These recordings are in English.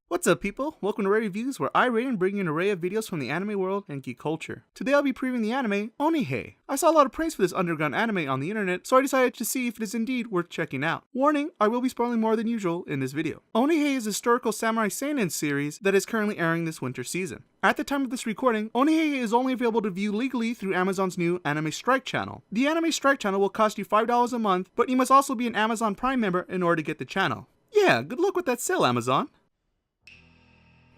What's up, people? Welcome to RoR Reviews, where I, Rayden, bring you an array of videos from the anime world and geek culture. Today I'll be previewing the anime Onihei. I saw a lot of praise for this underground anime on the internet, so I decided to see if it is indeed worth checking out. Warning, I will be spoiling more than usual in this video. Onihei is a historical samurai seinen series that is currently airing this winter season. At the time of this recording, Onihei is only available to view legally through Amazon's new Anime Strike channel. The Anime Strike channel will cost you $5 a month, but you must also be an Amazon Prime member in order to get the channel. Yeah, good luck with that sale, Amazon.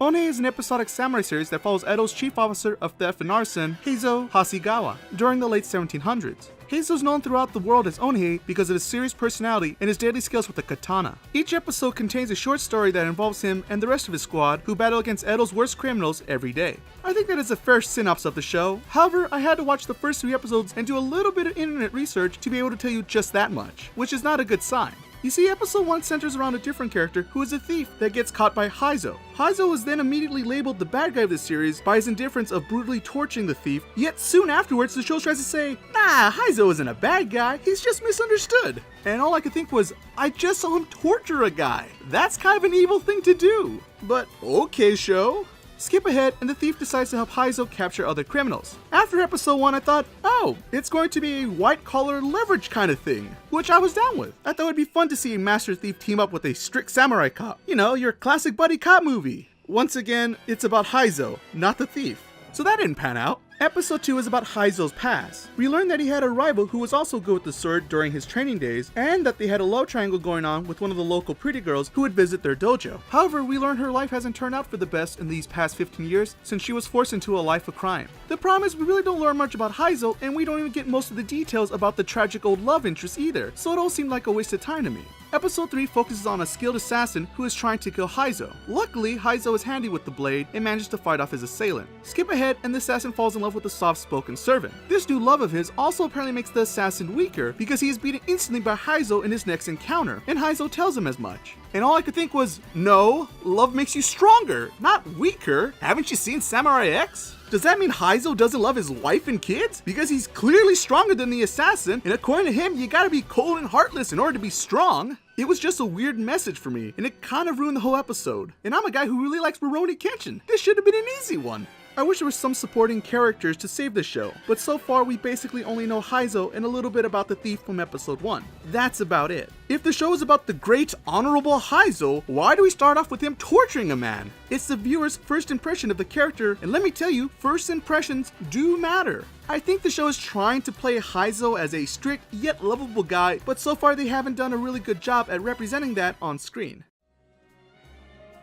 Onihei is an episodic samurai series that follows Edo's chief officer of theft and arson, Heizo Hasegawa, during the late 1700s. Heizo is known throughout the world as Onihei because of his serious personality and his deadly skills with the katana. Each episode contains a short story that involves him and the rest of his squad, who battle against Edo's worst criminals every day. I think that is a fair synopsis of the show. However, I had to watch the first 3 episodes and do a little bit of internet research to be able to tell you just that much, which is not a good sign. You see, episode 1 centers around a different character who is a thief that gets caught by Heizo. Heizo is then immediately labeled the bad guy of the series by his indifference of brutally torturing the thief, yet soon afterwards the show tries to say, nah, Heizo isn't a bad guy, he's just misunderstood. And all I could think was, I just saw him torture a guy. That's kind of an evil thing to do. But okay, show. Skip ahead, and the thief decides to help Heizo capture other criminals. After episode 1, I thought, oh, it's going to be a white-collar leverage kind of thing, which I was down with. I thought it would be fun to see a master thief team up with a strict samurai cop. You know, your classic buddy cop movie. Once again, it's about Heizo, not the thief. So that didn't pan out. Episode 2 is about Heizo's past. We learned that he had a rival who was also good with the sword during his training days, and that they had a love triangle going on with one of the local pretty girls who would visit their dojo. However, we learn her life hasn't turned out for the best in these past 15 years since she was forced into a life of crime. The problem is we really don't learn much about Heizo, and we don't even get most of the details about the tragic old love interest either, so it all seemed like a waste of time to me. Episode 3 focuses on a skilled assassin who is trying to kill Heizo. Luckily, Heizo is handy with the blade and manages to fight off his assailant. Skip ahead, and the assassin falls in love with a soft-spoken servant. This new love of his also apparently makes the assassin weaker because he is beaten instantly by Heizo in his next encounter, and Heizo tells him as much. And all I could think was, no, love makes you stronger, not weaker. Haven't you seen Samurai X? Does that mean Heizo doesn't love his wife and kids? Because he's clearly stronger than the assassin, and according to him, you gotta be cold and heartless in order to be strong. It was just a weird message for me, and it kind of ruined the whole episode. And I'm a guy who really likes Rurouni Kenshin. This should have been an easy one. I wish there was some supporting characters to save the show, but so far we basically only know Heizo and a little bit about the thief from episode 1. That's about it. If the show is about the great honorable Heizo, why do we start off with him torturing a man? It's the viewer's first impression of the character, and let me tell you, first impressions do matter. I think the show is trying to play Heizo as a strict yet lovable guy, but so far they haven't done a really good job at representing that on screen.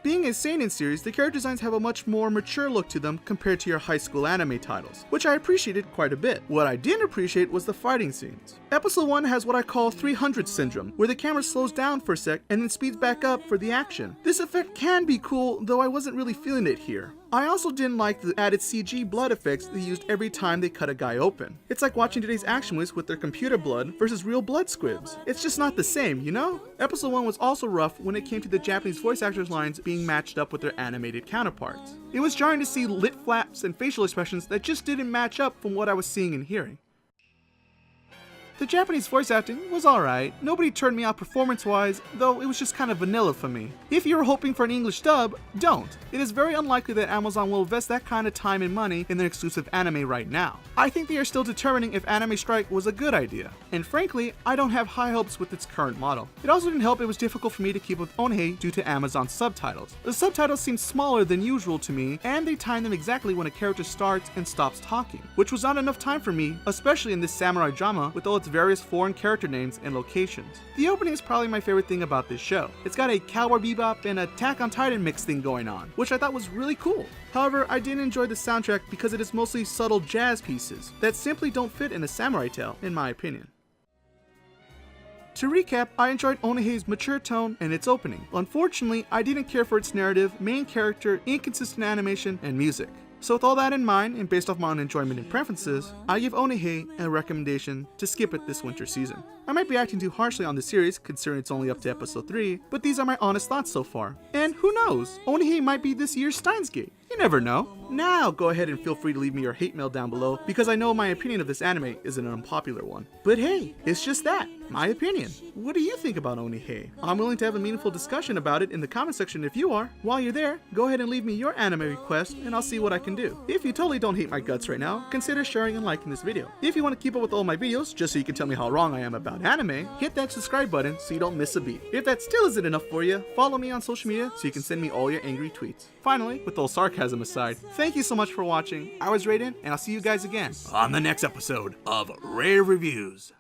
Being a seinen series, the character designs have a much more mature look to them compared to your high school anime titles, which I appreciated quite a bit. What I didn't appreciate was the fighting scenes. Episode 1 has what I call 300 syndrome, where the camera slows down for a sec and then speeds back up for the action. This effect can be cool, though I wasn't really feeling it here. I also didn't like the added CG blood effects they used every time they cut a guy open. It's like watching today's action movies with their computer blood versus real blood squibs. It's just not the same, you know? Episode 1 was also rough when it came to the Japanese voice actors' lines being matched up with their animated counterparts. It was jarring to see lip flaps and facial expressions that just didn't match up from what I was seeing and hearing. The Japanese voice acting was alright. Nobody turned me out performance-wise, though it was just kind of vanilla for me. If you're hoping for an English dub, don't. It is very unlikely that Amazon will invest that kind of time and money in their exclusive anime right now. I think they are still determining if Anime Strike was a good idea. And frankly, I don't have high hopes with its current model. It also didn't help it was difficult for me to keep with Onihei due to Amazon's subtitles. The subtitles seem smaller than usual to me, and they time them exactly when a character starts and stops talking, which was not enough time for me, especially in this samurai drama with all its various foreign character names and locations. The opening is probably my favorite thing about this show. It's got a Cowboy Bebop and Attack on Titan mix thing going on, which I thought was really cool. However, I didn't enjoy the soundtrack because it is mostly subtle jazz pieces that simply don't fit in a samurai tale, in my opinion. To recap, I enjoyed Onihei's mature tone and its opening. Unfortunately, I didn't care for its narrative, main character, inconsistent animation, and music. So with all that in mind, and based off my own enjoyment and preferences, I give Onihei a recommendation to skip it this winter season. I might be acting too harshly on the series, considering it's only up to episode 3, but these are my honest thoughts so far. And who knows, Onihei might be this year's Steins Gate. You never know. Now go ahead and feel free to leave me your hate mail down below, because I know my opinion of this anime is an unpopular one. But hey, it's just that, my opinion. What do you think about Onihei? I'm willing to have a meaningful discussion about it in the comment section if you are. While you're there, go ahead and leave me your anime request and I'll see what I can do. If you totally don't hate my guts right now, consider sharing and liking this video. If you want to keep up with all my videos just so you can tell me how wrong I am about anime, hit that subscribe button so you don't miss a beat. If that still isn't enough for you, follow me on social media so you can send me all your angry tweets. Finally, with all sarcasm aside, thank you so much for watching. I was Rayden, and I'll see you guys again on the next episode of RoR Reviews.